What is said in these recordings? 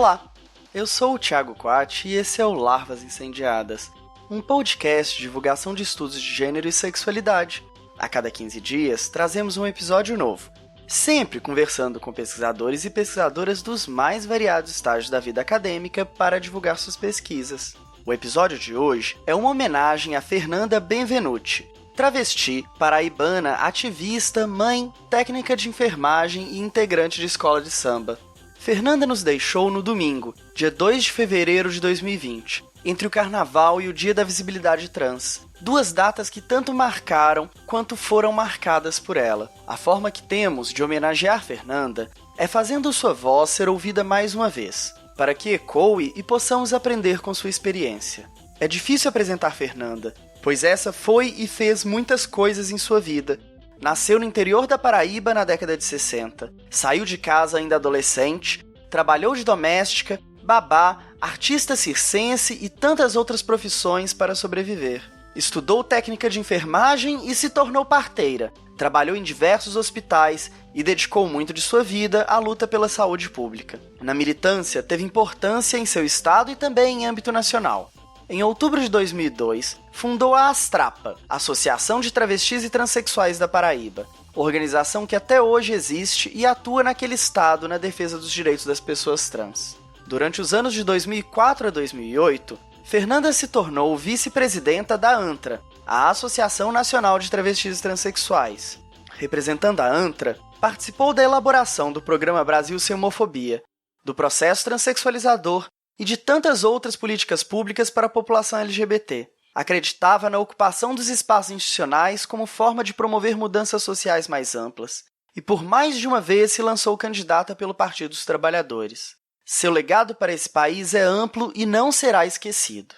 Olá, eu sou o Thiago Quatti e esse é o Larvas Incendiadas, um podcast de divulgação de estudos de gênero e sexualidade. A cada 15 dias, trazemos um episódio novo, sempre conversando com pesquisadores e pesquisadoras dos mais variados estágios da vida acadêmica para divulgar suas pesquisas. O episódio de hoje é uma homenagem a Fernanda Benvenuti, travesti, paraibana, ativista, mãe, técnica de enfermagem e integrante de escola de samba. Fernanda nos deixou no domingo, dia 2 de fevereiro de 2020, entre o Carnaval e o Dia da Visibilidade Trans. Duas datas que tanto marcaram quanto foram marcadas por ela. A forma que temos de homenagear Fernanda é fazendo sua voz ser ouvida mais uma vez, para que ecoe e possamos aprender com sua experiência. É difícil apresentar Fernanda, pois essa foi e fez muitas coisas em sua vida. Nasceu no interior da Paraíba na década de 60, saiu de casa ainda adolescente, trabalhou de doméstica, babá, artista circense e tantas outras profissões para sobreviver. Estudou técnica de enfermagem e se tornou parteira, trabalhou em diversos hospitais e dedicou muito de sua vida à luta pela saúde pública. Na militância, teve importância em seu estado e também em âmbito nacional. Em outubro de 2002, fundou a Astrapa, Associação de Travestis e Transsexuais da Paraíba, organização que até hoje existe e atua naquele estado na defesa dos direitos das pessoas trans. Durante os anos de 2004 a 2008, Fernanda se tornou vice-presidenta da ANTRA, a Associação Nacional de Travestis e Transsexuais. Representando a ANTRA, participou da elaboração do programa Brasil Sem Homofobia, do processo transexualizador e de tantas outras políticas públicas para a população LGBT. Acreditava na ocupação dos espaços institucionais como forma de promover mudanças sociais mais amplas, e por mais de uma vez se lançou candidata pelo Partido dos Trabalhadores. Seu legado para esse país é amplo e não será esquecido.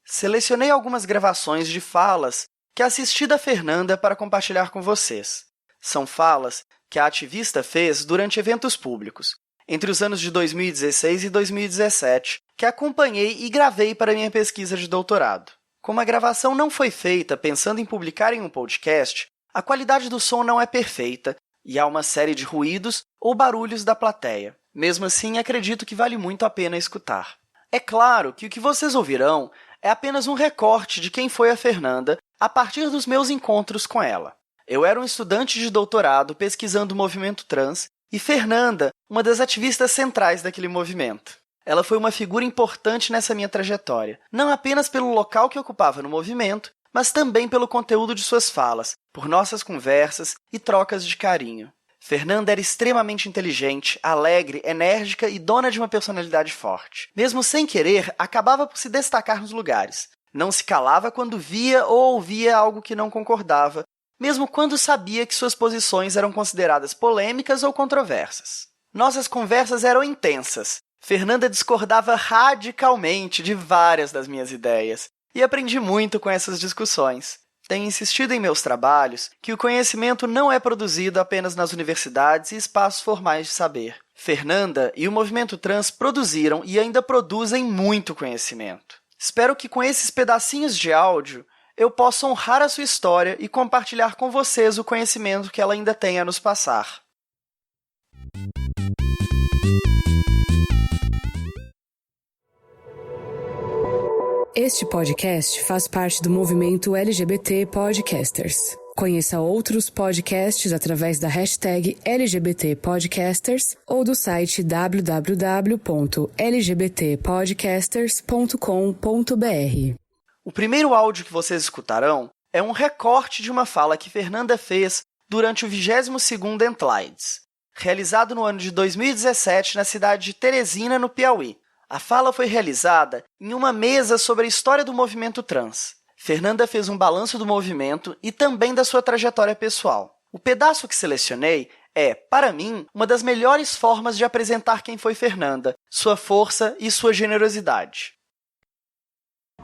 Selecionei algumas gravações de falas que assisti da Fernanda para compartilhar com vocês. São falas que a ativista fez durante eventos públicos, entre os anos de 2016 e 2017, que acompanhei e gravei para minha pesquisa de doutorado. Como a gravação não foi feita pensando em publicar em um podcast, a qualidade do som não é perfeita e há uma série de ruídos ou barulhos da plateia. Mesmo assim, acredito que vale muito a pena escutar. É claro que o que vocês ouvirão é apenas um recorte de quem foi a Fernanda a partir dos meus encontros com ela. Eu era um estudante de doutorado pesquisando o movimento trans e Fernanda, uma das ativistas centrais daquele movimento. Ela foi uma figura importante nessa minha trajetória, não apenas pelo local que ocupava no movimento, mas também pelo conteúdo de suas falas, por nossas conversas e trocas de carinho. Fernanda era extremamente inteligente, alegre, enérgica e dona de uma personalidade forte. Mesmo sem querer, acabava por se destacar nos lugares. Não se calava quando via ou ouvia algo que não concordava, mesmo quando sabia que suas posições eram consideradas polêmicas ou controversas. Nossas conversas eram intensas. Fernanda discordava radicalmente de várias das minhas ideias, e aprendi muito com essas discussões. Tenho insistido em meus trabalhos que o conhecimento não é produzido apenas nas universidades e espaços formais de saber. Fernanda e o movimento trans produziram e ainda produzem muito conhecimento. Espero que com esses pedacinhos de áudio eu possa honrar a sua história e compartilhar com vocês o conhecimento que ela ainda tem a nos passar. Este podcast faz parte do movimento LGBT Podcasters. Conheça outros podcasts através da hashtag LGBT Podcasters ou do site www.lgbtpodcasters.com.br. O primeiro áudio que vocês escutarão é um recorte de uma fala que Fernanda fez durante o 22º Entlides, realizado no ano de 2017 na cidade de Teresina, no Piauí. A fala foi realizada em uma mesa sobre a história do movimento trans. Fernanda fez um balanço do movimento e também da sua trajetória pessoal. O pedaço que selecionei é, para mim, uma das melhores formas de apresentar quem foi Fernanda, sua força e sua generosidade.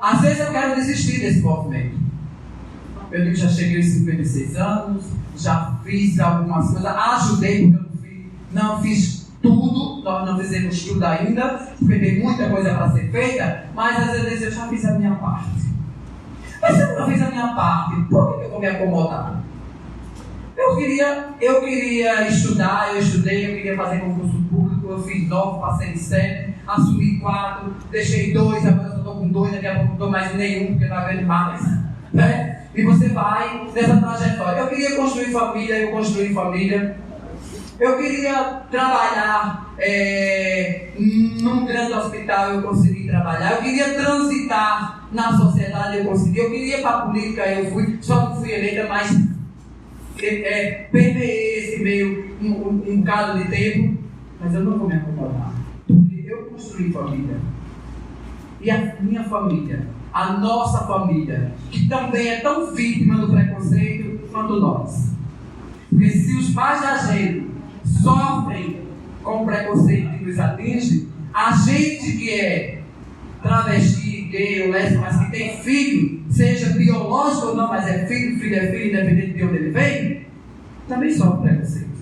Às vezes eu quero desistir desse movimento. Eu digo, já cheguei aos 56 anos, já fiz algumas coisas, ajudei porque não fiz tudo, nós não fizemos tudo ainda, porque tem muita coisa para ser feita, mas às vezes eu já fiz a minha parte. Mas se eu não fiz a minha parte, por que eu vou me acomodar? Eu queria estudar, eu estudei, eu queria fazer concurso público, eu fiz 9, passei em 7, assumi 4, deixei 2, agora eu estou com 2, daqui a pouco não estou mais nenhum, porque não aguento mais. Né? E você vai nessa trajetória. Eu queria construir família, eu construí família. Eu queria trabalhar num grande hospital, eu consegui trabalhar. Eu queria transitar na sociedade, eu consegui. Eu queria ir para a política, eu fui. Só não fui eleita, mas perdeei esse meio um bocado de tempo. Mas eu não vou me acomodar, porque eu construí família. E a minha família, a nossa família, que também é tão vítima do preconceito quanto nós. Porque se os pais da gente sofrem com o preconceito que nos atinge, a gente que é travesti, gay ou lésbica, mas que tem filho, seja biológico ou não, mas é filho, independente de onde ele vem, também sofre preconceito.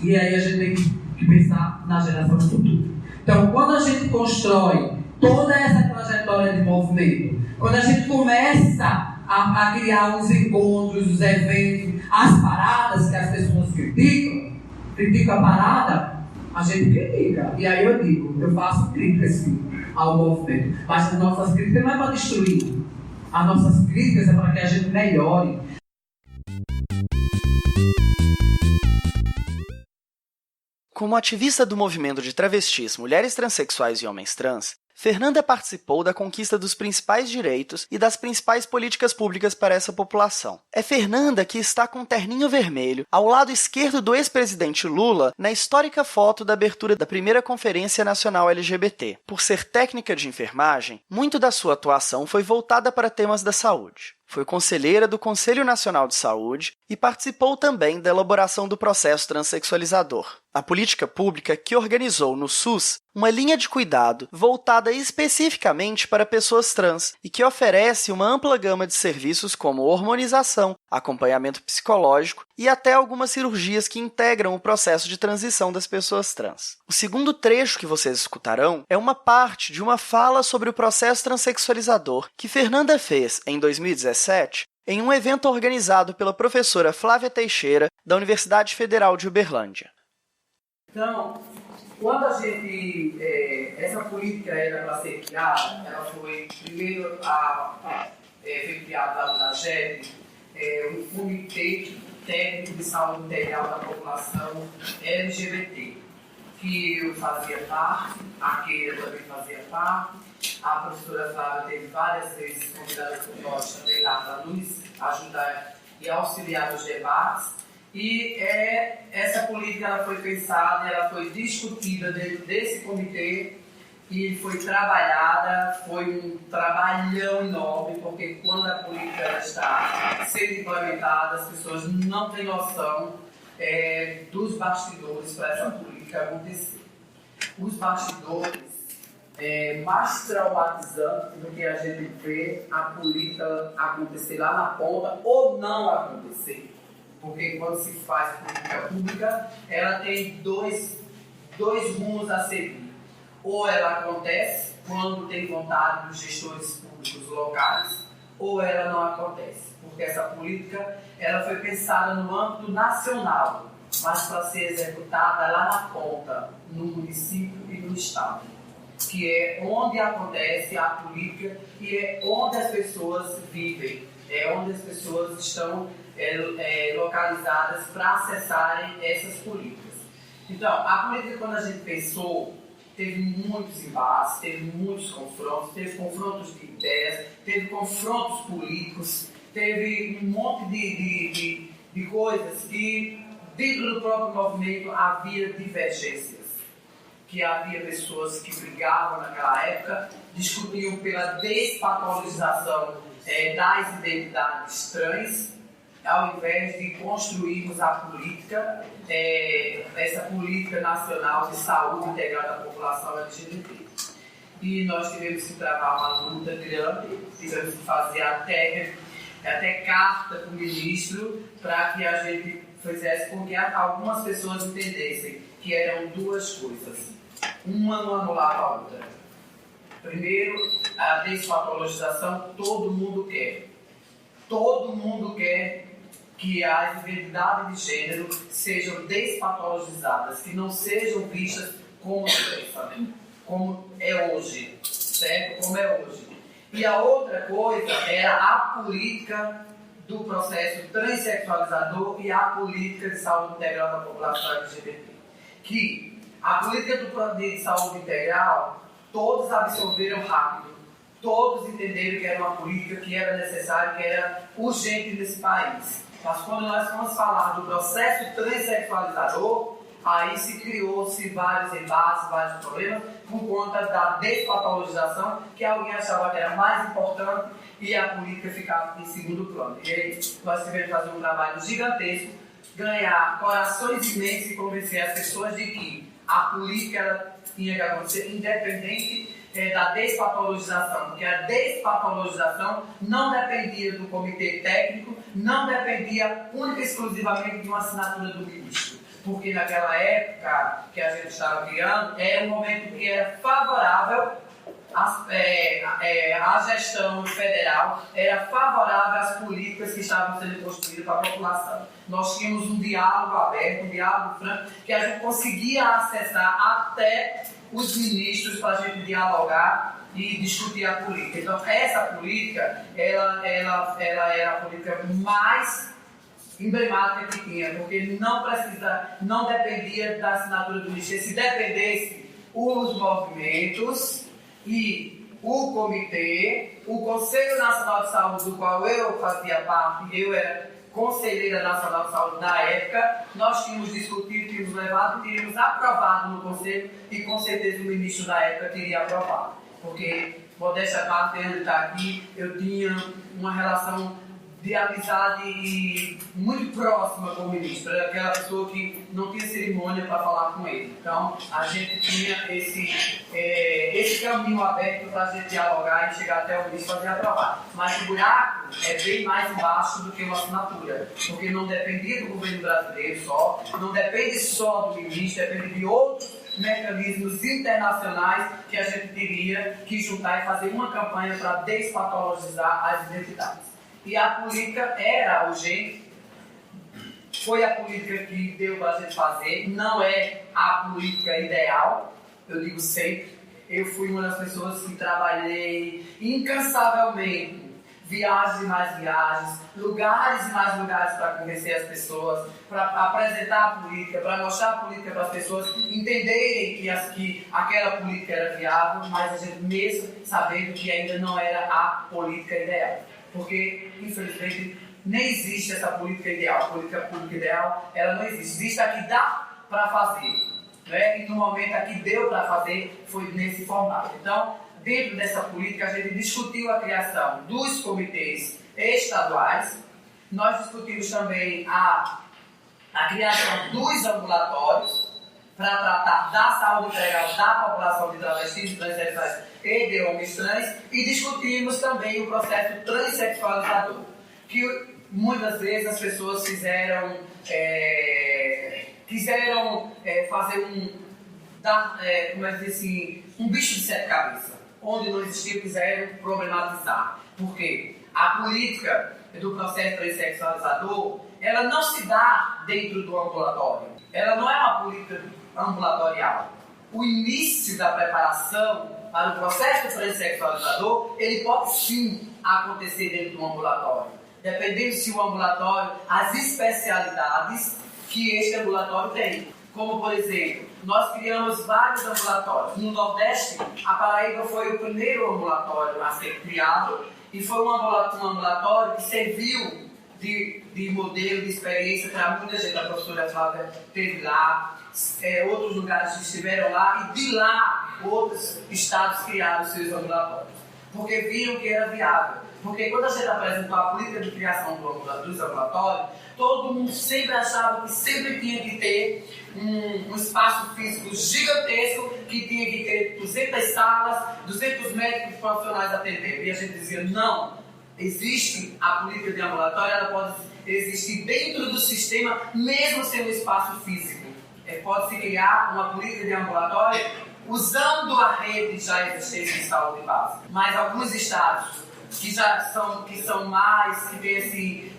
E aí a gente tem que pensar na geração futura. Então, quando a gente constrói toda essa trajetória de movimento, quando a gente começa a criar os encontros, os eventos, as paradas que as pessoas criticam a parada, a gente critica. E aí eu digo, eu faço críticas sim ao movimento, mas as nossas críticas não é para destruir, as nossas críticas é para que a gente melhore. Como ativista do movimento de travestis, mulheres transexuais e homens trans, Fernanda participou da conquista dos principais direitos e das principais políticas públicas para essa população. É Fernanda que está com um terninho vermelho ao lado esquerdo do ex-presidente Lula na histórica foto da abertura da primeira Conferência Nacional LGBT. Por ser técnica de enfermagem, muito da sua atuação foi voltada para temas da saúde. Foi conselheira do Conselho Nacional de Saúde e participou também da elaboração do processo transexualizador, a política pública que organizou no SUS uma linha de cuidado voltada especificamente para pessoas trans e que oferece uma ampla gama de serviços como hormonização, acompanhamento psicológico e até algumas cirurgias que integram o processo de transição das pessoas trans. O segundo trecho que vocês escutarão é uma parte de uma fala sobre o processo transexualizador que Fernanda fez em 2017 em um evento organizado pela professora Flávia Teixeira, da Universidade Federal de Uberlândia. Então, quando a gente, essa política era para ser criada, ela foi primeiro foi criada lá na GEP, um comitê técnico de saúde integral da população LGBT, que eu fazia parte, a Keira também fazia parte, a professora Flávia teve várias vezes convidada por nós também lá para nos ajudar e auxiliar nos debates. E essa política ela foi pensada, ela foi discutida dentro desse comitê e foi trabalhada, foi um trabalhão enorme, porque quando a política está sendo implementada, as pessoas não têm noção dos bastidores para essa política acontecer. Os bastidores mais traumatizantes do que a gente vê a política acontecer lá na ponta ou não acontecer. Porque quando se faz política pública, ela tem dois rumos a seguir. Ou ela acontece quando tem vontade dos gestores públicos locais, ou ela não acontece. Porque essa política ela foi pensada no âmbito nacional, mas para ser executada lá na ponta, no município e no estado, que é onde acontece a política e é onde as pessoas vivem, é onde as pessoas estão localizadas para acessarem essas políticas. Então, a política, quando a gente pensou, teve muitos embates, teve muitos confrontos, teve confrontos de ideias, teve confrontos políticos, teve um monte de coisas que, dentro do próprio movimento, havia divergências. Que havia pessoas que brigavam naquela época, discutiam pela despatologização das identidades trans, ao invés de construirmos a política, essa política nacional de saúde integral da população LGBT. E nós tivemos que travar uma luta grande, tivemos que fazer até carta para o ministro, para que a gente fizesse com que algumas pessoas entendessem que eram duas coisas. Uma não anulava a outra. Primeiro, a despatologização todo mundo quer. Todo mundo quer que as identidades de gênero sejam despatologizadas, que não sejam vistas como doença. como é hoje, certo? Como é hoje. E a outra coisa era a política do processo transexualizador e a política de saúde integral da população LGBT. Que a política de saúde integral, todos absorveram rápido, todos entenderam que era uma política que era necessária, que era urgente nesse país. Mas quando nós vamos falar do processo transexualizador, aí se criou-se vários embates, vários problemas, por conta da despatologização, que alguém achava que era mais importante e a política ficava em segundo plano. E aí nós tivemos que fazer um trabalho gigantesco, ganhar corações imensos e convencer as pessoas de que a política ela tinha que acontecer independente da despatologização, porque a despatologização não dependia do comitê técnico, não dependia única e exclusivamente de uma assinatura do ministro. Porque naquela época que a gente estava criando, era um momento que era favorável à gestão federal, era favorável às políticas que estavam sendo construídas para a população. Nós tínhamos um diálogo aberto, um diálogo franco, que a gente conseguia acessar até os ministros para a gente dialogar e discutir a política. Então, essa política, ela era a política mais emblemática que tinha, porque não dependia da assinatura do ministério. Se dependesse, os movimentos e o comitê, o Conselho Nacional de Saúde, do qual eu fazia parte, eu era conselheira nacional de saúde na época, nós tínhamos discutido, tínhamos levado e teríamos aprovado no Conselho, e com certeza o ministro da época teria aprovado, porque, modéstia à parte, ele está aqui, eu tinha uma relação de amizade muito próxima com o ministro, era aquela pessoa que não tinha cerimônia para falar com ele. Então, a gente tinha esse caminho aberto para a gente dialogar e chegar até o ministro e fazer aprovar. Mas o buraco é bem mais embaixo do que uma assinatura, porque não dependia do governo brasileiro só, não depende só do ministro, depende de outros mecanismos internacionais que a gente teria que juntar e fazer uma campanha para despatologizar as identidades. E a política era urgente, foi a política que deu para a gente fazer, não é a política ideal, eu digo sempre. Eu fui uma das pessoas que trabalhei incansavelmente, viagens e mais viagens, lugares e mais lugares para convencer as pessoas, para apresentar a política, para mostrar a política para as pessoas entenderem que aquela política era viável, mas a gente mesmo sabendo que ainda não era a política ideal. Porque, infelizmente, nem existe essa política ideal. A política pública ideal, ela não existe. Existe a que dá para fazer, né? E no momento a que deu para fazer foi nesse formato. Então, dentro dessa política, a gente discutiu a criação dos comitês estaduais. Nós discutimos também a criação dos ambulatórios para tratar da saúde integral da população de travestis, transexuais e de homens trans, e discutimos também o processo transexualizador, que muitas vezes as pessoas quiseram fazer um bicho de sete cabeças, onde não existia, quiseram problematizar. Por quê? A política do processo transexualizador, ela não se dá dentro do ambulatório, ela não é uma política ambulatorial. O início da preparação para o processo transexualizador, ele pode sim acontecer dentro do ambulatório, dependendo se o ambulatório, as especialidades que este ambulatório tem. Como, por exemplo, nós criamos vários ambulatórios. No Nordeste, a Paraíba foi o primeiro ambulatório a ser criado, e foi um ambulatório que serviu de modelo, de experiência para muita gente. A professora Flávia esteve lá, outros lugares estiveram lá, e de lá outros estados criaram seus ambulatórios, porque viram que era viável. Porque quando a gente apresentou a política de criação dos ambulatórios, todo mundo sempre achava que sempre tinha que ter um espaço físico gigantesco, que tinha que ter 200 salas, 200 médicos profissionais atendendo. E a gente dizia, não, existe a política de ambulatório, ela pode existir dentro do sistema, mesmo sem um espaço físico. Pode-se criar uma política de ambulatório usando a rede já existente de saúde básica. Mas alguns estados que são mais, que tem assim,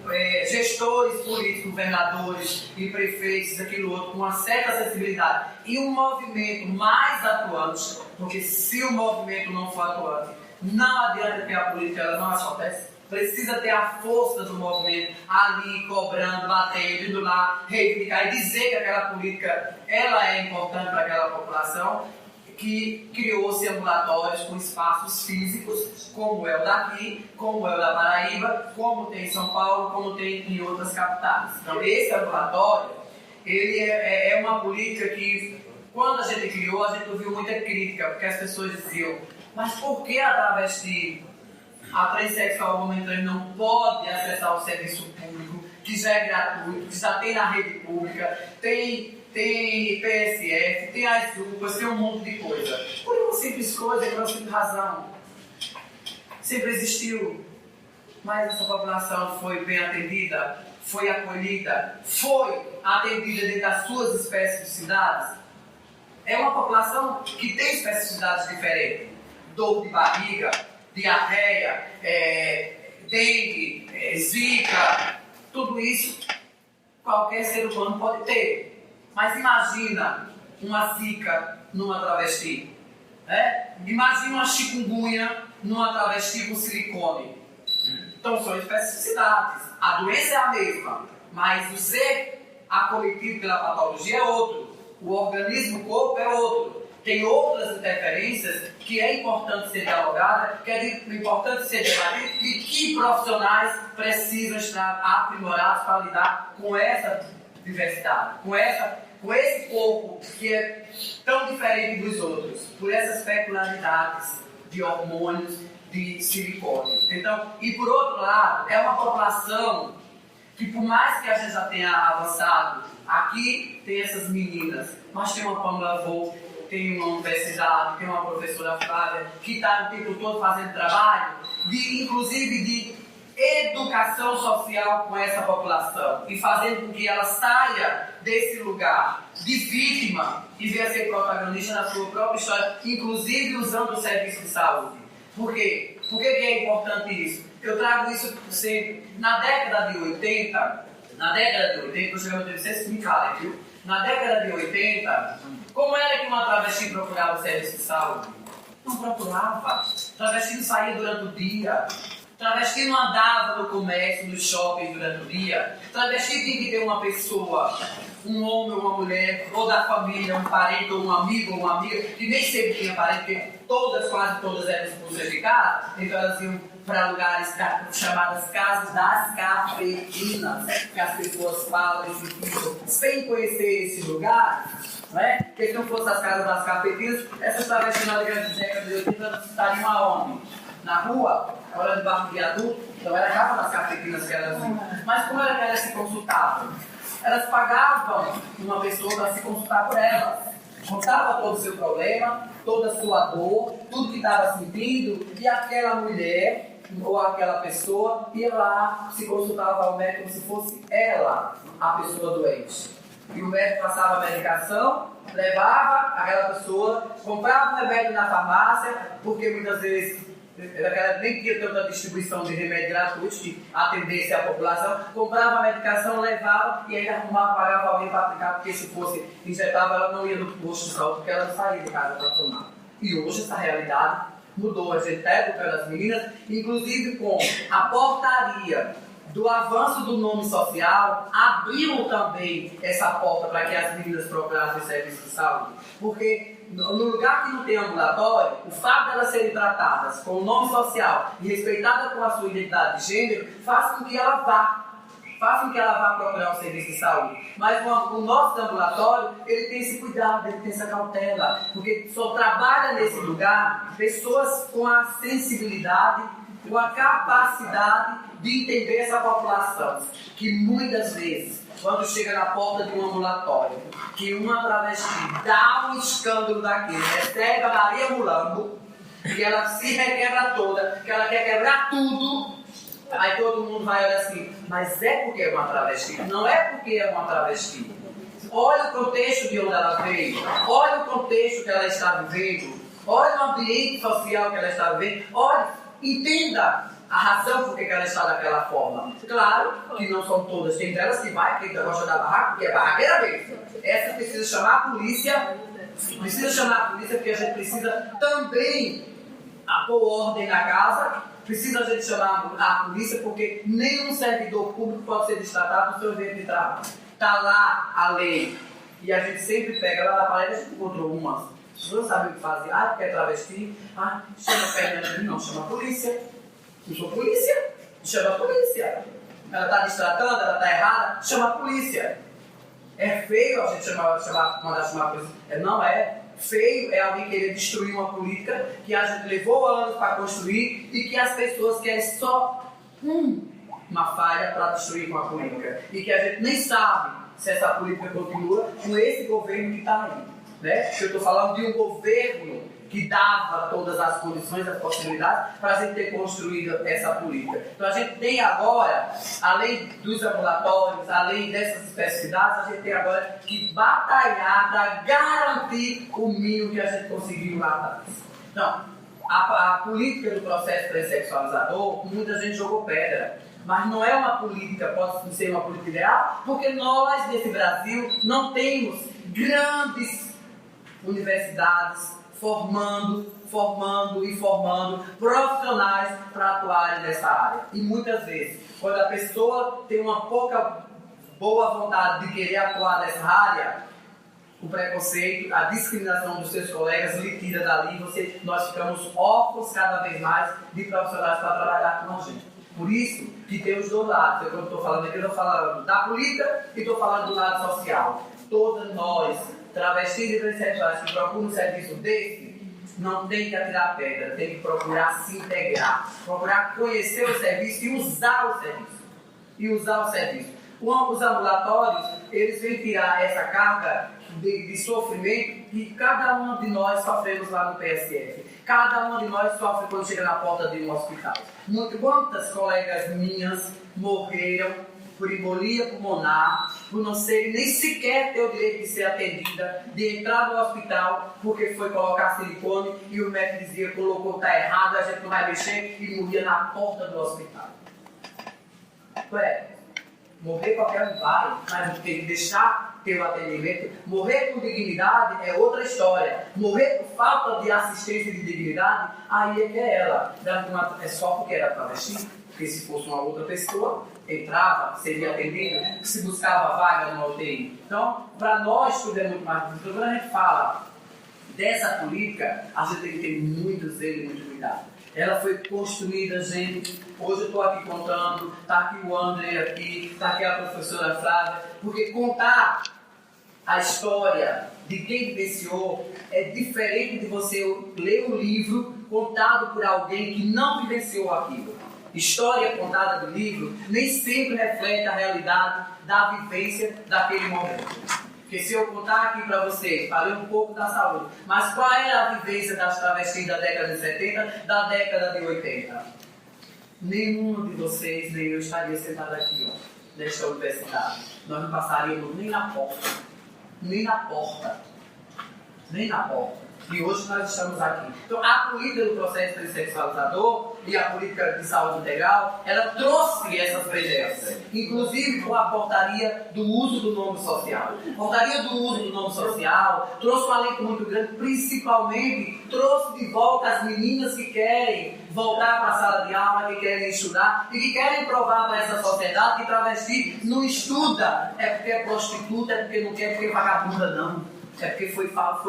gestores políticos, governadores e prefeitos, aquilo outro, com uma certa acessibilidade, e um movimento mais atuante, porque se o movimento não for atuante, não adianta ter a política, ela não acontece. Precisa ter a força do movimento ali, cobrando, batendo, indo lá, reivindicar e dizer que aquela política ela é importante para aquela população, que criou-se ambulatórios com espaços físicos, como é o daqui, como é o da Paraíba, como tem em São Paulo, como tem em outras capitais. Então, esse ambulatório, ele é uma política que, quando a gente criou, a gente ouviu muita crítica, porque as pessoas diziam, mas por que a travesti, a transexual homem não pode acessar o serviço público, que já é gratuito, que já tem na rede pública, tem PSF, tem as UPAs, tem um monte de coisa. Por uma simples coisa, por uma simples razão. Sempre existiu. Mas essa população foi bem atendida, foi acolhida, foi atendida dentro das suas especificidades. É uma população que tem especificidades diferentes. Dor de barriga, diarreia, dengue, zika, tudo isso qualquer ser humano pode ter. Mas imagina uma zika numa travesti, né? Imagina uma chikungunya numa travesti com silicone. Então são especificidades. A doença é a mesma, mas o ser acometido pela patologia é outro. O organismo, o corpo é outro. Tem outras interferências que é importante ser dialogada, que é importante ser debatida e que profissionais precisam estar aprimorados para lidar com essa diversidade, com esse corpo que é tão diferente dos outros, por essas peculiaridades de hormônios, de silicone. Então, e por outro lado, é uma população que, por mais que a gente já tenha avançado, aqui tem essas meninas, mas tem uma Pamela Wolff, tem uma universidade, tem uma professora Flávia, que está o tempo todo fazendo trabalho, inclusive de educação social com essa população e fazendo com que ela saia desse lugar de vítima e venha ser protagonista na sua própria história, inclusive usando o serviço de saúde. Por quê? Por que é importante isso? Eu trago isso sempre. Na década de 80, eu chamo de vocês me calem, viu? Na década de 80, como era que uma travesti procurava o serviço de saúde? Não procurava. Travesti não saía durante o dia. Travesti não andava no comércio, no shopping durante o dia. Travesti tinha que ter uma pessoa, um homem ou uma mulher, ou da família, um parente, ou um amigo ou uma amiga, que nem sempre tinha parente, porque quase todas eram expulsas de casa, então elas iam para lugares chamadas casas das cafetinas, que as pessoas falam esse tipo, sem conhecer esse lugar, né? Porque se não fosse as casas das cafetinas, essas travestis na década de 80 estariam aonde? Na rua, hora de barco de adulto, então era casa das cafetinas que elas iam. Mas como era que elas se consultavam? Elas pagavam uma pessoa para se consultar por elas. Contava todo o seu problema, toda a sua dor, tudo que estava sentindo, e aquela mulher ou aquela pessoa ia lá, se consultava ao médico como se fosse ela a pessoa doente. E o médico passava a medicação, levava aquela pessoa, comprava o remédio na farmácia, porque muitas vezes ela nem tinha tanta distribuição de remédio gratuito que atendesse a população, comprava a medicação, levava e ainda arrumava, pagava alguém para aplicar, porque se fosse injetável ela não ia no posto de saúde, porque ela não saía de casa para tomar. E hoje essa realidade mudou, a gente educa pelas meninas, inclusive com a portaria do avanço do nome social, abriu também essa porta para que as meninas procurassem serviço de saúde. Porque no lugar que não tem ambulatório, o fato de elas serem tratadas com o nome social e respeitadas com a sua identidade de gênero, faz com que ela vá procurar um serviço de saúde. Mas o nosso ambulatório, ele tem esse cuidado, ele tem essa cautela, porque só trabalha nesse lugar pessoas com a sensibilidade, com a capacidade de entender essa população, que muitas vezes, quando chega na porta de um ambulatório, que uma travesti dá um escândalo daquele, recebe a Maria Mulambo, que ela se requebra toda, que ela quer quebrar tudo, aí todo mundo vai olhar assim, mas é porque é uma travesti? Não é porque é uma travesti. Olha o contexto de onde ela veio, olha o contexto que ela está vivendo, olha o ambiente social que ela está vivendo, olha, entenda a razão por que ela está daquela forma. Claro que não são todas, tem delas que vai, porque gosta da barraca, porque é barraqueira mesmo. Essa precisa chamar a polícia, porque a gente precisa também pôr ordem na casa, precisa a gente chamar a polícia, porque nenhum servidor público pode ser destratado do seu ambiente de trabalho. Está lá a lei, e a gente sempre pega lá na parede, a gente encontrou umas. As pessoas sabem o que fazer, porque é travesti, chama a Fernanda, não, chama a polícia. Não sou polícia, chama a polícia. Ela está destratando, ela está errada, chama a polícia. É feio a gente mandar chamar a polícia. Não é. Feio é alguém querer destruir uma política que a gente levou anos para construir e que as pessoas querem só uma falha para destruir uma política. E que a gente nem sabe se essa política continua com esse governo que está aí. Né? Eu estou falando de um governo que dava todas as condições, as possibilidades para a gente ter construído essa política. Então a gente tem agora, além dos ambulatórios, além dessas especificidades, a gente tem agora que batalhar para garantir o mínimo que a gente conseguiu lá atrás. Então, a política do processo pré-sexualizador, muita gente jogou pedra. Mas não é uma política, pode ser uma política ideal, porque nós, nesse Brasil, não temos grandes universidades formando profissionais para atuarem nessa área. E muitas vezes, quando a pessoa tem uma pouca boa vontade de querer atuar nessa área, o preconceito, a discriminação dos seus colegas lhe tira dali, nós ficamos órfãos cada vez mais de profissionais para trabalhar com a gente. Por isso que tem os dois lados. Quando estou falando aqui, eu estou falando da política e estou falando do lado social. Todas nós, travestis e transexuais que procuram um serviço desse, não tem que atirar pedra, tem que procurar se integrar, procurar conhecer o serviço e usar o serviço. Os ambulatórios, eles vêm tirar essa carga de sofrimento que cada um de nós sofremos lá no PSF. Cada um de nós sofre quando chega na porta de um hospital. Quantas colegas minhas morreram por embolia pulmonar, por não serem nem sequer ter o direito de ser atendida, de entrar no hospital porque foi colocar silicone e o médico dizia que colocou, está errado, a gente não vai mexer, e morria na porta do hospital. Morrer qualquer um vai, mas tem que deixar ter o atendimento. Morrer com dignidade é outra história. Morrer por falta de assistência de dignidade, aí é que é ela. É só porque era travesti, porque se fosse uma outra pessoa, entrava, seria atendido, se buscava vaga no UTI. Então, para nós, tudo é muito mais difícil. Quando a gente fala dessa política, a gente tem que ter muito zelo e muito cuidado. Ela foi construída, gente. Hoje eu estou aqui contando, está aqui o André aqui, está aqui a professora Flávia, porque contar a história de quem vivenciou é diferente de você ler um livro contado por alguém que não vivenciou aquilo. História contada do livro nem sempre reflete a realidade da vivência daquele momento. Porque se eu contar aqui para vocês, falei um pouco da saúde, mas qual era a vivência das travestis da década de 70, da década de 80? Nenhum de vocês, nem eu, estaria sentado aqui, nesta universidade. Nós não passaríamos nem na porta. Nem na porta. E hoje nós estamos aqui. Então, a política do processo pré-sexualizador e a política de saúde integral, ela trouxe essas presenças. Inclusive com a portaria do uso do nome social. A portaria do uso do nome social trouxe um alento muito grande, principalmente trouxe de volta as meninas que querem voltar para a sala de aula, que querem estudar e que querem provar para essa sociedade que travesti não estuda, é porque é prostituta, é porque não quer, porque é vagabunda, não. É porque foi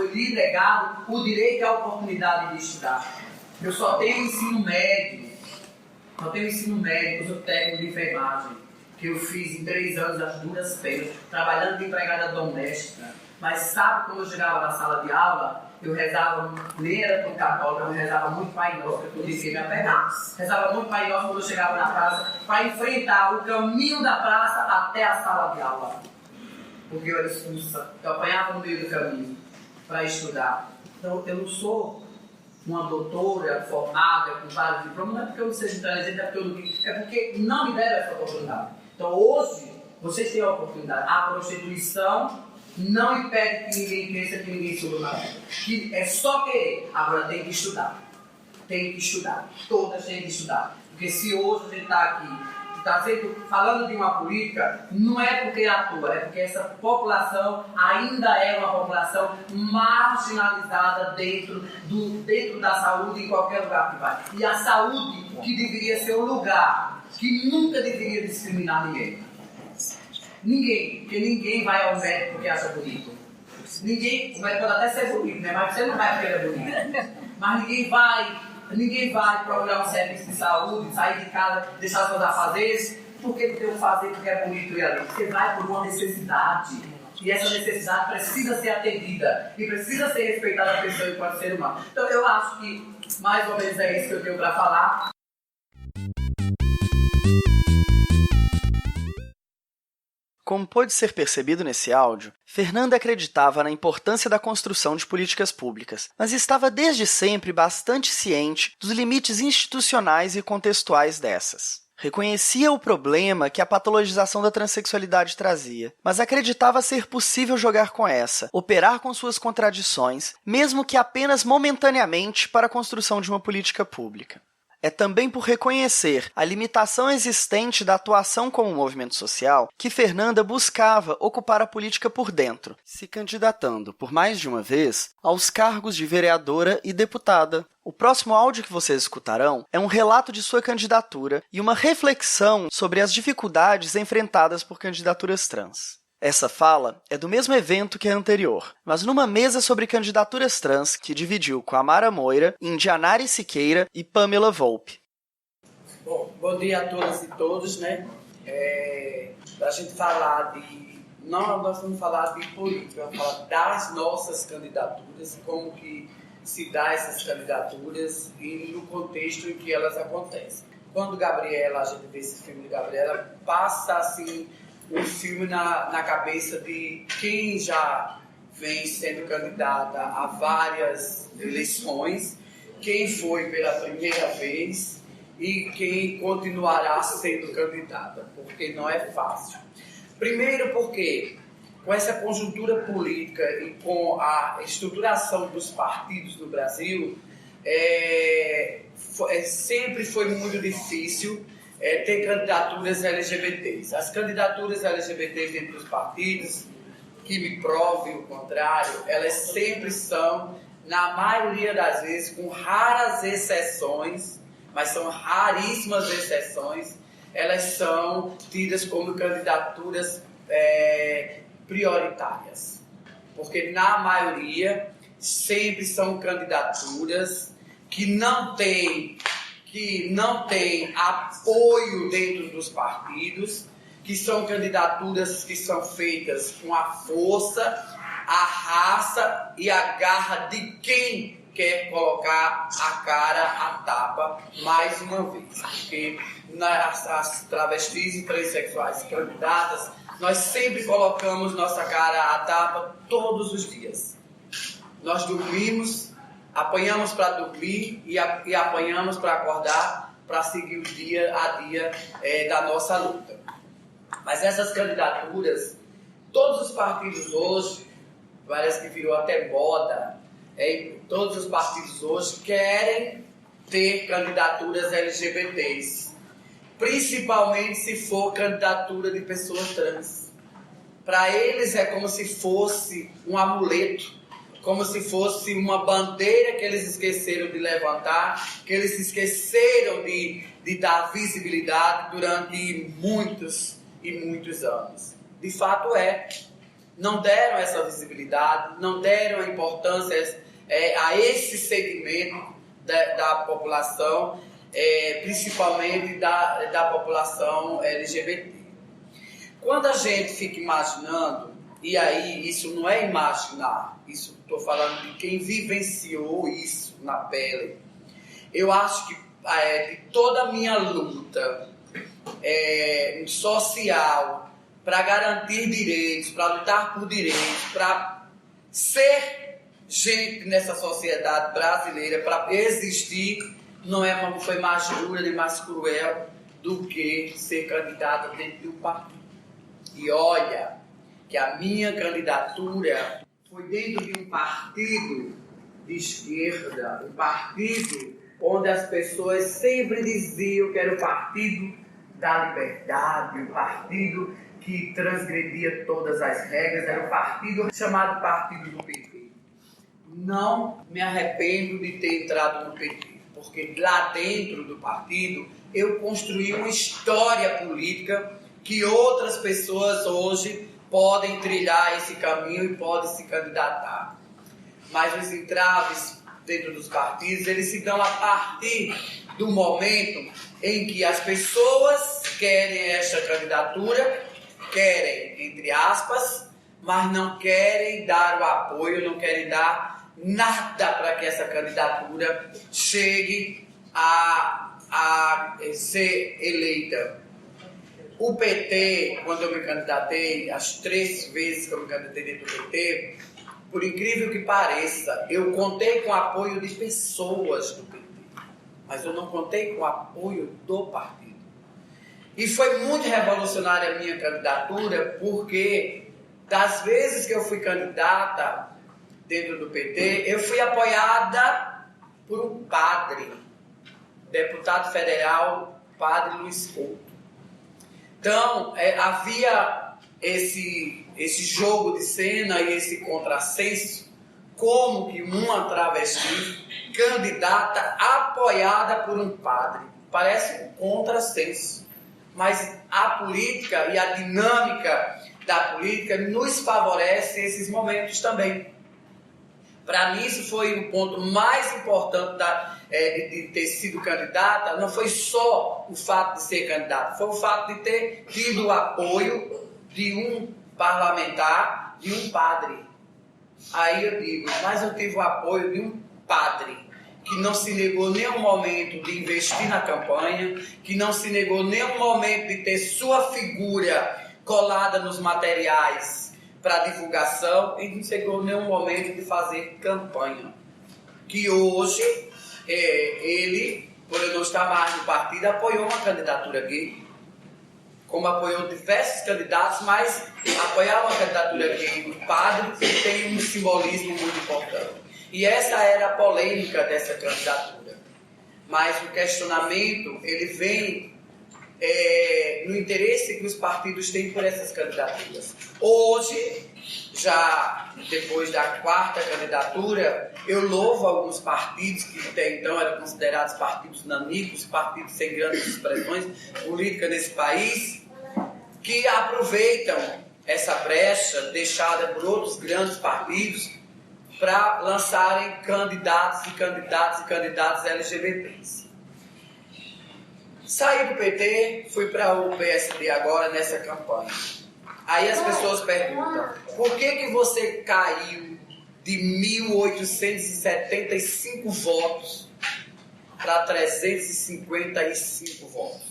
lhe negado o direito e a oportunidade de estudar. Eu só tenho ensino médio. Eu sou técnico de enfermagem, que eu fiz em 3 anos as duras penas, trabalhando de empregada doméstica. Mas sabe quando eu chegava na sala de aula, eu rezava, nem era tão católico, eu rezava muito Pai Nosso, porque eu disse que ia me pegar. Rezava muito Pai Nosso quando eu chegava na praça, para enfrentar o caminho da praça até a sala de aula. Porque eu era expulsa, eu apanhava no meio do caminho para estudar. Então, eu não sou uma doutora formada com vários diplomas, não é porque eu não seja inteligente, é porque não me deram essa oportunidade. Então, hoje, vocês têm a oportunidade. A prostituição não impede que ninguém cresça, que ninguém suba na vida. É só querer. Agora tem que estudar. Todas têm que estudar. Porque se hoje a gente está aqui falando de uma política, não é porque é à toa, é porque essa população ainda é uma população marginalizada dentro da saúde em qualquer lugar que vai. E a saúde que deveria ser um lugar que nunca deveria discriminar ninguém. Ninguém, porque ninguém vai ao médico porque acha bonito. Ninguém, o médico pode até ser bonito, né? Mas você não vai porque ele é bonito. Mas ninguém vai procurar um serviço de saúde, sair de casa, deixar os seus afazeres, porque tem um fazer porque é bonito e ali. Você vai por uma necessidade. E essa necessidade precisa ser atendida e precisa ser respeitada a pessoa enquanto ser humano. Então eu acho que mais ou menos é isso que eu tenho para falar. Como pôde ser percebido nesse áudio, Fernanda acreditava na importância da construção de políticas públicas, mas estava desde sempre bastante ciente dos limites institucionais e contextuais dessas. Reconhecia o problema que a patologização da transexualidade trazia, mas acreditava ser possível jogar com essa, operar com suas contradições, mesmo que apenas momentaneamente para a construção de uma política pública. É também por reconhecer a limitação existente da atuação como movimento social que Fernanda buscava ocupar a política por dentro, se candidatando, por mais de uma vez, aos cargos de vereadora e deputada. O próximo áudio que vocês escutarão é um relato de sua candidatura e uma reflexão sobre as dificuldades enfrentadas por candidaturas trans. Essa fala é do mesmo evento que a anterior, mas numa mesa sobre candidaturas trans que dividiu com Amara Moira, Indianari Siqueira e Pamela Volpe. Bom dia a todas e todos, né? A gente falar de... Não, nós vamos falar de política, vamos falar das nossas candidaturas, como que se dá essas candidaturas e no contexto em que elas acontecem. Quando Gabriela, a gente vê esse filme de Gabriela, passa assim... um filme na cabeça de quem já vem sendo candidata a várias eleições, quem foi pela primeira vez e quem continuará sendo candidata, porque não é fácil. Primeiro porque, com essa conjuntura política e com a estruturação dos partidos no Brasil, sempre foi muito difícil ter candidaturas LGBTs. As candidaturas LGBTs dentro dos partidos, que me provem o contrário, elas sempre são, na maioria das vezes, com raras exceções, mas são raríssimas exceções, elas são tidas como candidaturas prioritárias. Porque, na maioria, sempre são candidaturas que não têm apoio dentro dos partidos, que são candidaturas que são feitas com a força, a raça e a garra de quem quer colocar a cara à tapa mais uma vez. Porque as travestis e transexuais candidatas, nós sempre colocamos nossa cara à tapa todos os dias. Nós dormimos, apanhamos para dormir e apanhamos para acordar, para seguir o dia a dia da nossa luta. Mas essas candidaturas, todos os partidos hoje, parece que virou até moda, todos os partidos hoje querem ter candidaturas LGBTs, principalmente se for candidatura de pessoas trans. Para eles é como se fosse um amuleto, como se fosse uma bandeira que eles esqueceram de levantar, que eles esqueceram de dar visibilidade durante muitos e muitos anos. De fato não deram essa visibilidade, não deram a importância a esse segmento da população, principalmente da população LGBT. Quando a gente fica imaginando, e aí isso não é imaginar, isso estou falando de quem vivenciou isso na pele. Eu acho que de toda a minha luta social para garantir direitos, para lutar por direitos, para ser gente nessa sociedade brasileira, para existir, não foi mais dura nem mais cruel do que ser candidata dentro de um partido. E olha que a minha candidatura foi dentro de um partido de esquerda, um partido onde as pessoas sempre diziam que era o partido da liberdade, o partido que transgredia todas as regras, era o partido chamado Partido do PT. Não me arrependo de ter entrado no PT, porque lá dentro do partido eu construí uma história política que outras pessoas hoje podem trilhar esse caminho e podem se candidatar. Mas os entraves dentro dos partidos, eles se dão a partir do momento em que as pessoas querem esta candidatura, querem, entre aspas, mas não querem dar o apoio, não querem dar nada para que essa candidatura chegue a ser eleita. O PT, quando eu me candidatei, as 3 vezes que eu me candidatei dentro do PT, por incrível que pareça, eu contei com o apoio de pessoas do PT, mas eu não contei com o apoio do partido. E foi muito revolucionária a minha candidatura, porque das vezes que eu fui candidata dentro do PT, eu fui apoiada por um padre, deputado federal, padre Luiz Couto. Então, havia esse jogo de cena e esse contrassenso, como que uma travesti candidata apoiada por um padre. Parece um contrassenso, mas a política e a dinâmica da política nos favorece esses momentos também. Para mim, isso foi o ponto mais importante de ter sido candidata. Não foi só o fato de ser candidata, foi o fato de ter tido o apoio de um parlamentar, de um padre. Aí eu digo, mas eu tive o apoio de um padre que não se negou nenhum momento de investir na campanha, que não se negou nenhum momento de ter sua figura colada nos materiais para divulgação, e não chegou nenhum momento de fazer campanha. Que hoje, ele, por eu não estar mais no partido, apoiou uma candidatura gay, como apoiou diversos candidatos, mas apoiar uma candidatura gay do padre tem um simbolismo muito importante. E essa era a polêmica dessa candidatura. Mas o questionamento, ele vem no interesse que os partidos têm por essas candidaturas. Hoje, já depois da 4ª candidatura, eu louvo alguns partidos que até então eram considerados partidos nanicos, partidos sem grandes expressões políticas nesse país, que aproveitam essa brecha deixada por outros grandes partidos para lançarem candidatos e candidatas LGBTs. Saí do PT, fui para o PSD agora nessa campanha. Aí as pessoas perguntam, por que você caiu de 1.875 votos para 355 votos?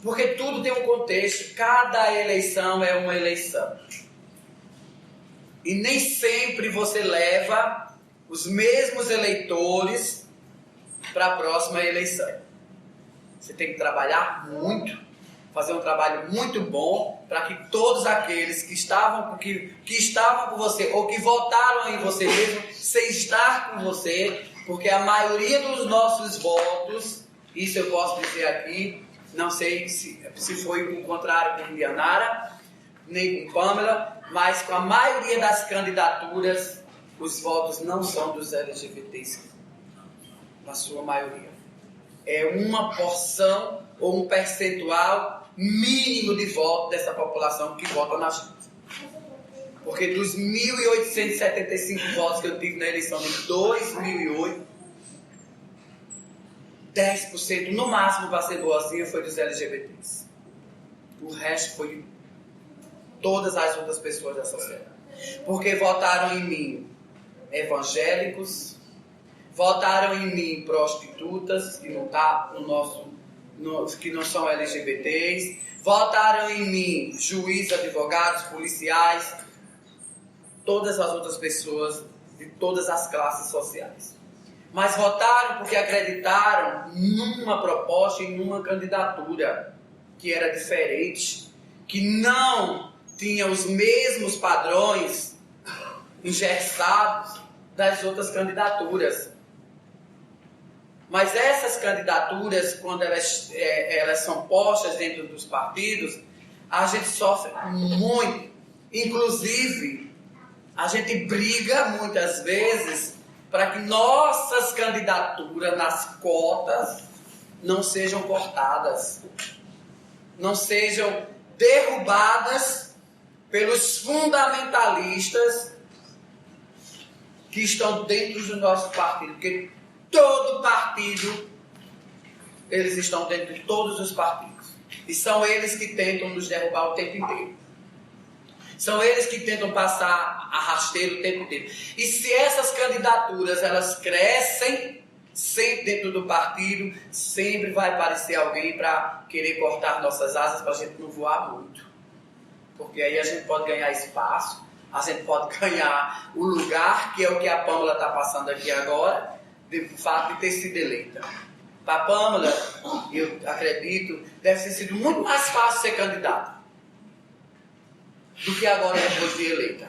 Porque tudo tem um contexto, cada eleição é uma eleição. E nem sempre você leva os mesmos eleitores para a próxima eleição. Você tem que trabalhar muito, fazer um trabalho muito bom para que todos aqueles que estavam com você ou que votaram em você mesmo, sem estar com você, porque a maioria dos nossos votos, isso eu posso dizer aqui, não sei se foi o contrário com Indianara, nem com Pamela, mas com a maioria das candidaturas, os votos não são dos LGBTs, na sua maioria. É uma porção ou um percentual mínimo de voto dessa população que vota na gente. Porque dos 1.875 votos que eu tive na eleição de 2008, 10% no máximo, para ser boazinha, foi dos LGBTs. O resto foi de todas as outras pessoas da sociedade. Porque votaram em mim evangélicos, votaram em mim prostitutas, que não tá que não são LGBTs, votaram em mim juízes, advogados, policiais, todas as outras pessoas de todas as classes sociais. Mas votaram porque acreditaram numa proposta e numa candidatura que era diferente, que não tinha os mesmos padrões engessados das outras candidaturas. Mas essas candidaturas, quando elas são postas dentro dos partidos, a gente sofre muito. Inclusive, a gente briga muitas vezes para que nossas candidaturas nas cotas não sejam cortadas, não sejam derrubadas pelos fundamentalistas que estão dentro do nosso partido. Porque todo partido, eles estão dentro de todos os partidos. E são eles que tentam nos derrubar o tempo inteiro. São eles que tentam passar a rasteira o tempo inteiro. E se essas candidaturas, elas crescem, sempre dentro do partido, sempre vai aparecer alguém para querer cortar nossas asas para a gente não voar muito. Porque aí a gente pode ganhar espaço, a gente pode ganhar o lugar, que é o que a Pâmela está passando aqui agora, do fato de ter sido eleita. Para a Pâmela, eu acredito, deve ter sido muito mais fácil ser candidata do que agora depois de eleita.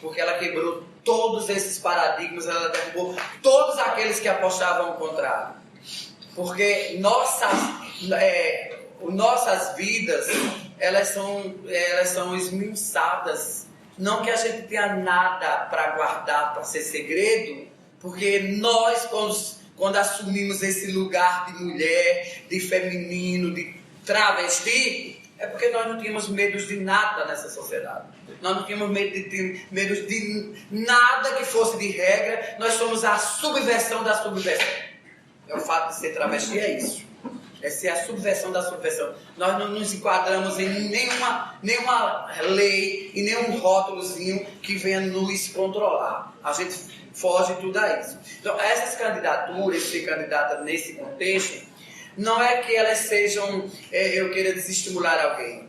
Porque ela quebrou todos esses paradigmas, ela derrubou todos aqueles que apostavam ao contrário. Porque nossas vidas, elas são esmiuçadas. Não que a gente tenha nada para guardar, para ser segredo, porque nós, quando assumimos esse lugar de mulher, de feminino, de travesti, é porque nós não tínhamos medo de nada nessa sociedade. Nós não tínhamos medo de nada que fosse de regra. Nós somos a subversão da subversão. O fato de ser travesti é isso. É ser a subversão da subversão. Nós não nos enquadramos em nenhuma lei e nenhum rótulozinho que venha nos controlar. A gente foge de tudo a isso. Então, essas candidaturas, ser candidata nesse contexto, não é que elas sejam, eu queira desestimular alguém.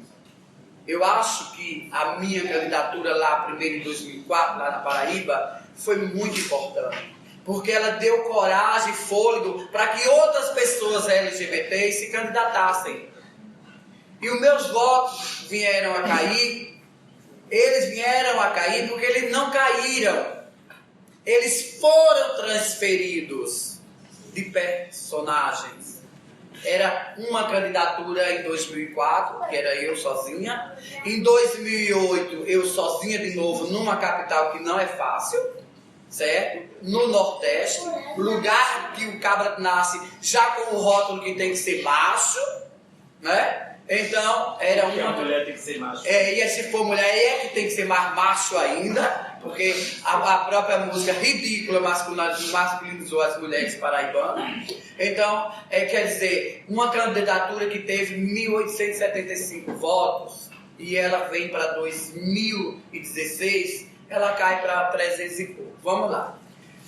Eu acho que a minha candidatura lá, primeiro em 2004, lá na Paraíba, foi muito importante. Porque ela deu coragem e fôlego para que outras pessoas LGBTs se candidatassem. E os meus votos vieram a cair. Eles vieram a cair porque eles não caíram. Eles foram transferidos de personagens. Era uma candidatura em 2004, que era eu sozinha. Em 2008, eu sozinha de novo, numa capital que não é fácil, certo? No Nordeste, lugar que o cabra nasce já com o rótulo que tem que ser macho, né? Então, era uma... a mulher tem que ser macho. E se for mulher, é que tem que ser mais macho ainda, porque a própria música ridícula masculinizou as mulheres paraibanas. Então, quer dizer, uma candidatura que teve 1.875 votos, e ela vem para 2016, ela cai para 300 e pouco. Vamos lá.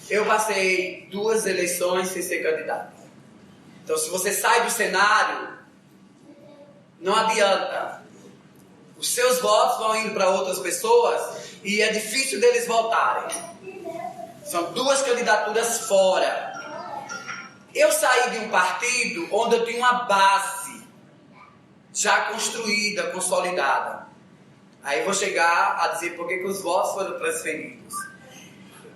Eu passei 2 eleições sem ser candidato. Então, se você sai do cenário, não adianta. Os seus votos vão indo para outras pessoas e é difícil deles voltarem. São 2 candidaturas fora. Eu saí de um partido onde eu tinha uma base já construída, consolidada. Aí eu vou chegar a dizer por que os votos foram transferidos.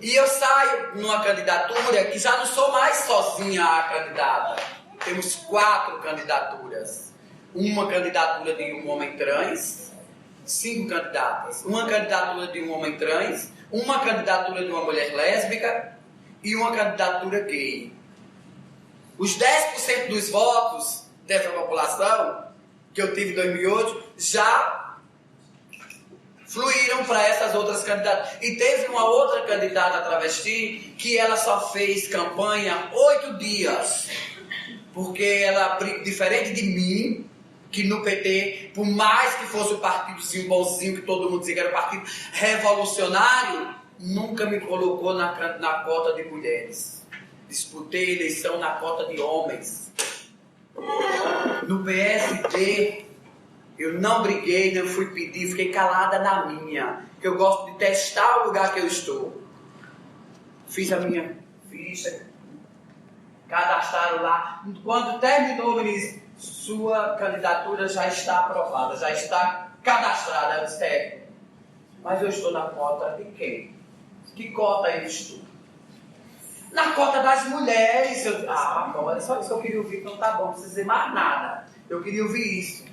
E eu saio numa candidatura que já não sou mais sozinha a candidata. Temos 4 candidaturas. Uma candidatura de um homem trans, 5 candidatas. Uma candidatura de um homem trans, uma candidatura de uma mulher lésbica e uma candidatura gay. Os 10% dos votos dessa população que eu tive em 2008 já fluíram para essas outras candidatas. E teve uma outra candidata travesti que ela só fez campanha 8 dias. Porque ela, diferente de mim, que no PT, por mais que fosse o partidozinho bonzinho, que todo mundo dizia que era o partido revolucionário, nunca me colocou na cota de mulheres. Disputei eleição na cota de homens. No PSD, eu não briguei, não fui pedir, fiquei calada na minha. Porque eu gosto de testar o lugar que eu estou. Fiz a minha ficha, cadastraram lá. Quando terminou, me disse, sua candidatura já está aprovada, já está cadastrada. Eu disse, mas eu estou na cota de quem? Que cota eu estou? Na cota das mulheres. Olha só isso que eu queria ouvir, então tá bom, não precisa dizer mais nada. Eu queria ouvir isso.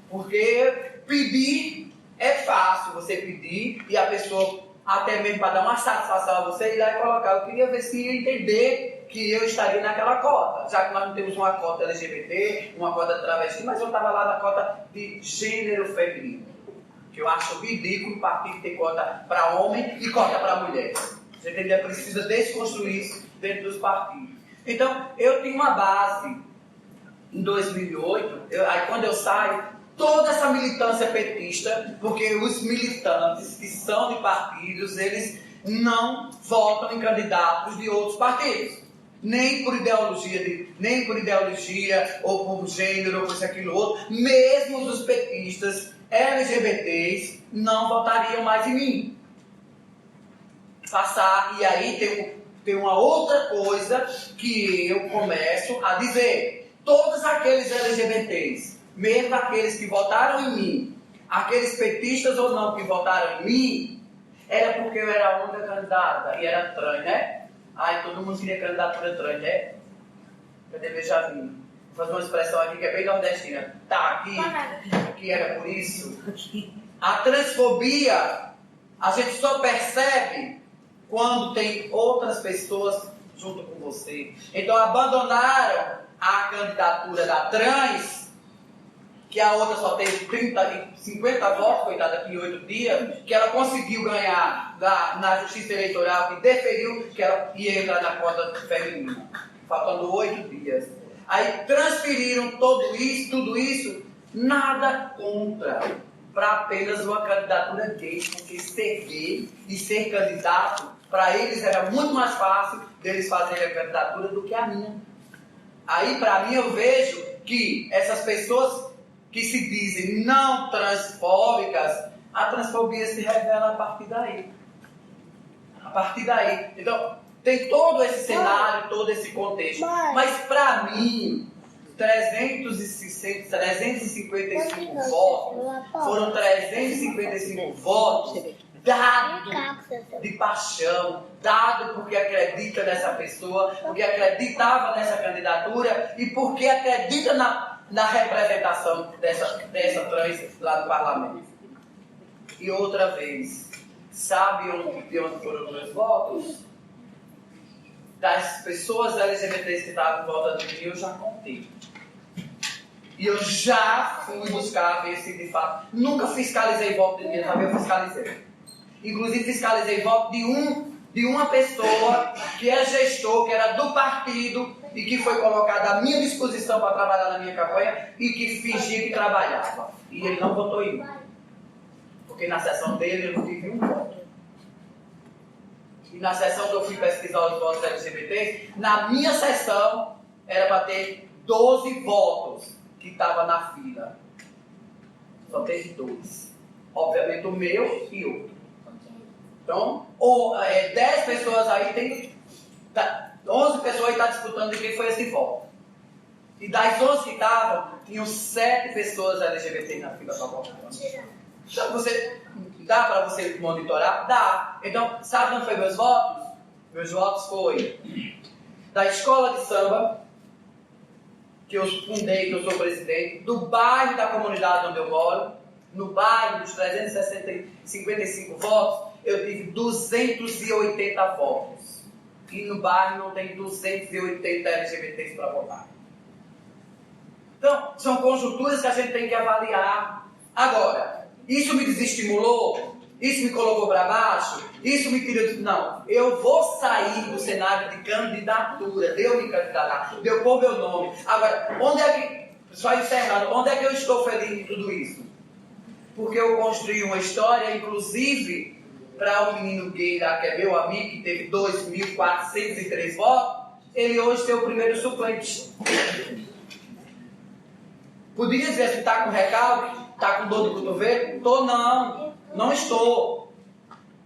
Porque pedir é fácil, você pedir e a pessoa, até mesmo para dar uma satisfação a você, ir lá e colocar. Eu queria ver se ia entender que eu estaria naquela cota, já que nós não temos uma cota LGBT, uma cota travesti, mas eu estava lá na cota de gênero feminino. Que eu acho ridículo o partido ter cota para homem e cota para mulher. Você entendeu? Precisa desconstruir isso dentro dos partidos. Então, eu tinha uma base em 2008, aí quando eu saio, toda essa militância petista, porque os militantes que são de partidos, eles não votam em candidatos de outros partidos. Nem por ideologia, ou por gênero, ou por isso, aquilo, outro. Mesmo os petistas LGBTs não votariam mais em mim. E aí tem uma outra coisa que eu começo a dizer. Todos aqueles LGBTs, mesmo aqueles que votaram em mim, aqueles petistas ou não que votaram em mim, era porque eu era a única candidata e era trans, né? Ai, todo mundo queria candidatura trans, né? Cadê Benjamin? Vou fazer uma expressão aqui que é bem nordestina. Tá, aqui era por isso. A transfobia, a gente só percebe quando tem outras pessoas junto com você. Então abandonaram a candidatura da trans, que a outra só teve 50 votos, coitada, aqui em 8 dias, que ela conseguiu ganhar na justiça eleitoral, que deferiu que ela ia entrar na cota feminina, faltando 8 dias. Aí transferiram tudo isso, nada contra, para apenas uma candidatura gay, porque ser gay e ser candidato, para eles era muito mais fácil deles fazerem a candidatura do que a minha. Aí, para mim, eu vejo que essas pessoas que se dizem não transfóbicas, a transfobia se revela a partir daí. A partir daí. Então, tem todo esse cenário, todo esse contexto. Mas, para mim, 355 votos, foram 355 votos dado de paixão, dado porque acredita nessa pessoa, porque acreditava nessa candidatura e porque acredita na representação dessa trans lá no parlamento. E outra vez, sabe de onde foram os meus votos? Das pessoas LGBTs que estavam em volta de mim, eu já contei. E eu já fui buscar ver se de fato... Nunca fiscalizei voto de ninguém, sabe? Eu fiscalizei. Inclusive fiscalizei voto de uma pessoa que é gestor, que era do partido e que foi colocado à minha disposição para trabalhar na minha campanha e que fingia que trabalhava. E ele não votou em mim. Porque na sessão dele eu não tive um voto. E na sessão que eu fui pesquisar os votos LGBTs, na minha sessão era para ter 12 votos que estavam na fila. Só teve 2. Obviamente o meu e outro. Então, 10 pessoas aí tem... 11 pessoas aí estão disputando de quem foi esse voto. E das 11 que estavam, tinham 7 pessoas LGBT na fila para votar. Então, dá para você monitorar? Dá. Então, sabe onde foi meus votos? Meus votos foi da escola de samba, que eu fundei, que eu sou presidente, do bairro da comunidade onde eu moro, no bairro dos 355 votos, eu tive 280 votos. E no bairro não tem 280 LGBTs para votar. Então, são conjunturas que a gente tem que avaliar. Agora, isso me desestimulou? Isso me colocou para baixo? Isso me tirou... Não, eu vou sair do cenário de candidatura, de eu me candidatar, de eu pôr meu nome. Agora, onde é que... Só encerrando, onde é que eu estou feliz em tudo isso? Porque eu construí uma história, inclusive, para um menino gay lá, que é meu amigo, que teve 2.403 votos, ele hoje tem o primeiro suplente. Poderia dizer assim, está com recalque? Está com dor de cotovelo? Estou não estou.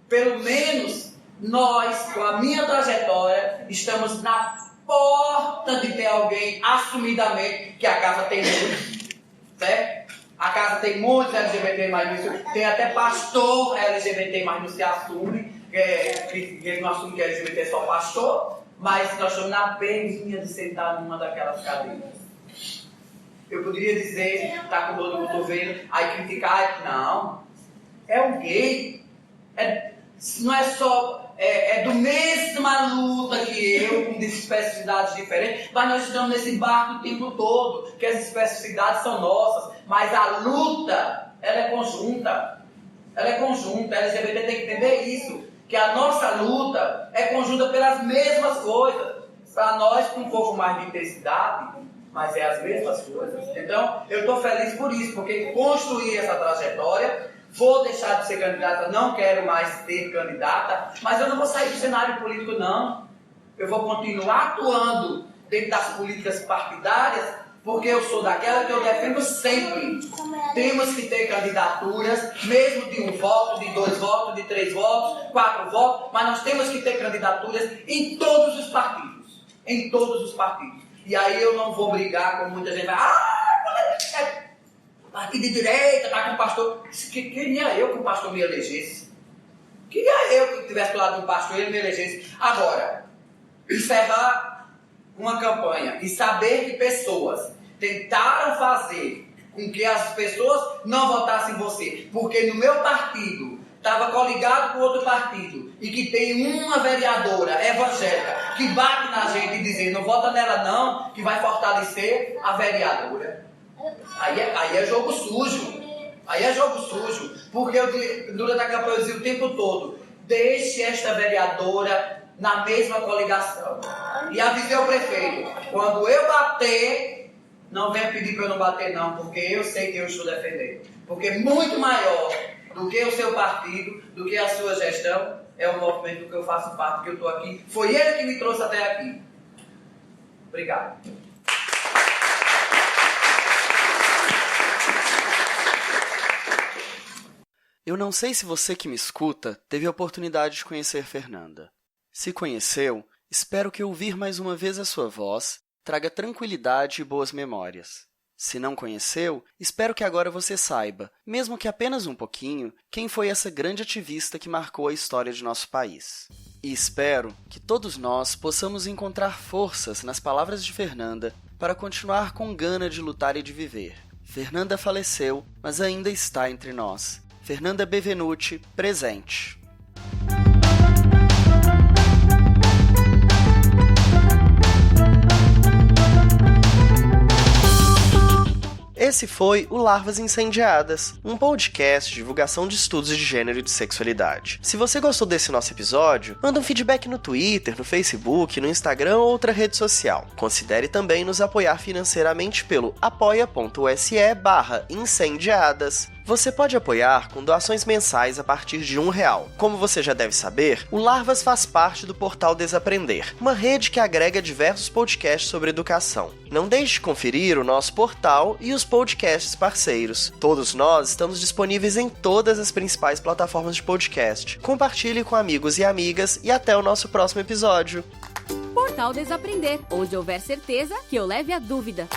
Pelo menos nós, com a minha trajetória, estamos na porta de ter alguém assumidamente, que a casa tem muitos, certo? A casa tem muitos LGBT, mas tem até pastor LGBT, mas não se assume, que ele não assume que LGBT é só pastor, mas nós estamos na beirinha de sentar numa daquelas cadeiras. Eu poderia dizer, tá com dor no cotovelo, aí criticar, não, é um gay, não é só, é do mesma luta que eu, com especificidades diferentes, mas nós estamos nesse barco o tempo todo, que as especificidades são nossas, mas a luta, ela é conjunta, a LGBT tem que entender isso, que a nossa luta é conjunta pelas mesmas coisas, para nós com um pouco mais de intensidade, mas é as mesmas coisas. Então, eu estou feliz por isso, porque construí essa trajetória, vou deixar de ser candidata, não quero mais ter candidata, mas eu não vou sair do cenário político, não. Eu vou continuar atuando dentro das políticas partidárias, porque eu sou daquela que eu defendo sempre. Temos que ter candidaturas, mesmo de 1 voto, de 2 votos, de 3 votos, 4 votos, mas nós temos que ter candidaturas em todos os partidos. Em todos os partidos. E aí eu não vou brigar com muita gente. Partido de direita, tá com o pastor. Queria eu que o pastor me elegesse. Queria eu que estivesse do lado do pastor e ele me elegesse. Agora, encerrar uma campanha e saber que pessoas tentaram fazer com que as pessoas não votassem em você, porque no meu partido estava coligado com outro partido e que tem uma vereadora evangélica que bate na gente e diz, não vota nela não, que vai fortalecer a vereadora. Aí é jogo sujo. Aí é jogo sujo. Porque durante a campanha eu dizia o tempo todo, deixe esta vereadora na mesma coligação. E avisei o prefeito, quando eu bater, não venha pedir para eu não bater não, porque eu sei que eu estou defendendo. Porque muito maior do que o seu partido, do que a sua gestão, é o movimento que eu faço parte, que eu estou aqui. Foi ele que me trouxe até aqui. Obrigado. Eu não sei se você que me escuta teve a oportunidade de conhecer Fernanda. Se conheceu, espero que ouvir mais uma vez a sua voz traga tranquilidade e boas memórias. Se não conheceu, espero que agora você saiba, mesmo que apenas um pouquinho, quem foi essa grande ativista que marcou a história de nosso país. E espero que todos nós possamos encontrar forças nas palavras de Fernanda para continuar com gana de lutar e de viver. Fernanda faleceu, mas ainda está entre nós. Fernanda Bevenuti, presente. Esse foi o Larvas Incendiadas, um podcast de divulgação de estudos de gênero e de sexualidade. Se você gostou desse nosso episódio, manda um feedback no Twitter, no Facebook, no Instagram ou outra rede social. Considere também nos apoiar financeiramente pelo apoia.se/incendiadas. Você pode apoiar com doações mensais a partir de R$1. Como você já deve saber, o Larvas faz parte do portal Desaprender, uma rede que agrega diversos podcasts sobre educação. Não deixe de conferir o nosso portal e os podcasts parceiros. Todos nós estamos disponíveis em todas as principais plataformas de podcast. Compartilhe com amigos e amigas e até o nosso próximo episódio. Portal Desaprender, onde houver certeza que eu leve a dúvida.